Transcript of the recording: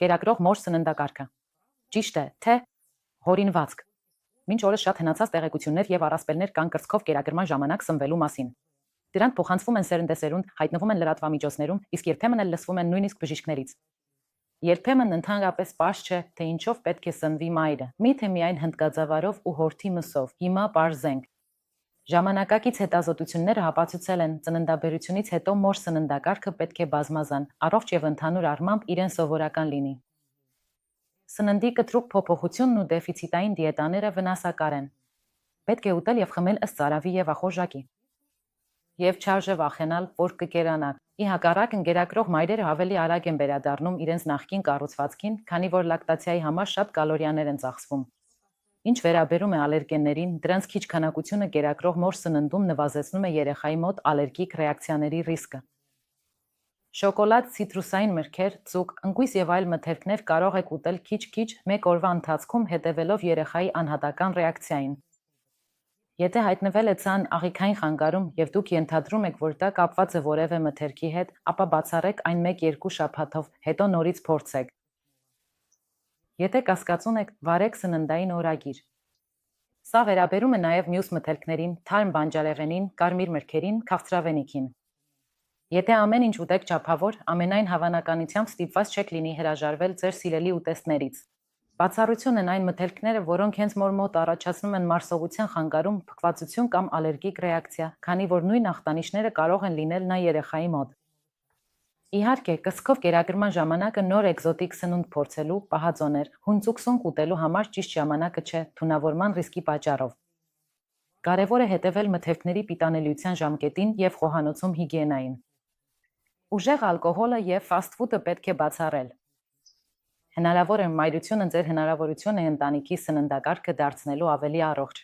Կերակրող մոր սննդակարգը։ Ճիշտ է, թե հորինվածք։ Մինչ օրս շատ հնացած տեղեկություններ եւ առասպելներ կան կրծքով կերակրման ժամանակ սնվելու մասին։ Դրանք փոխանցվում են սերնդեսերունդ, հայտնվում են լրատվամիջոցներում, իսկ երբեմն էլ լսվում են նույնիսկ բժիշկներից։ Երբեմն ընդհանրապես պարզ չէ, թե ինչով պետք է սնվի մայրը։ Միթե միայն հնդկաձավարով ու հորթի մսով։ Հիմա պարզենք։ Ժամանակակից հետազոտությունները հապացուցել են, ծննդաբերությունից հետո մոր սննդակարգը պետք է բազմազան, առողջ եւ ընդհանուր առմամբ իրեն սովորական լինի։ Սննդի կտրուկ փոփոխությունն ու դեֆիցիտային դիետաները վնասակար են։ Պետք է ուտել եւ խմել ըստ ծարավի եւ ախորժակի։ Եվ չարժե վախենալ, որ կկերանաք։ Ի հակառակ, ընկերակրող մայրերը ավելի արագ են վերադառնում իրենց նախկին կառուցվածքին, քանի որ լակտացիայի համար շատ կալորիաներ են ծախսվում։ Ինչ վերաբերում է ալերգեններին, դրանց քիչ քանակությունը կերակրող մոր սննդում նվազեցնում է երեխայի մոտ ալերգիկ ռեակցիաների ռիսկը։ Շոկոլադ, ցիտրուսային մրգեր, ծուկ, ընկույզ եւ այլ մթերքներ կարող եք ուտել քիչ-քիչ մեկ օրվա ընթացքում հետևելով երեխայի անհատական ռեակցիային։ Եթե հայտնվել է ցան աղիքային խանգարում եւ դուք ենթադրում եք, որ դա կապված է որևէ մթերքի հետ, ապա բացառեք այն 1-2 շաբաթով, հետո նորից փորձեք։ Եթե կասկածում եք, վարեք սննդային օրագիր։ Սա վերաբերում է նաեւ մյուս մթերքներին, թարմ բանջարեղենին, կարմիր մրգերին, քաղցրավենիքին։ Եթե ամեն ինչ ուտեք չափավոր, ամենայն հավանականությամբ ստիպված չեք լինի հրաժարվել ձեր սիրելի ուտեստներից։ Բացառություն են այն մթերքները, որոնք հենց մոր մոտ առաջացնում են մարսողության խանգարում, փքվածություն կամ ալերգիկ ռեակցիա, քանի որ նույն ախտանիշները կարող են լինել նա երեխայի մոտ։ Իհարկե, կրծքով կերակրման ժամանակը նոր էկզոտիկ սնունդ փորձելու պահածոներ, հունցուկսունք ուտելու համար ճիշտ ժամանակը չէ, թունավորման ռիսկի պատճառով։ Կարևոր է հետևել մթերքների պիտանելիության ժամկետին եւ խոհանոցում հիգիենային։ Ուժեղ ալկոհոլը եւ ֆասթ ֆուդը պետք է բացառել։ Հնարավոր է մայրությունը ձեր հնարավորություն է ընտանիքի սննդակարգը դարձնելու ավելի առողջ։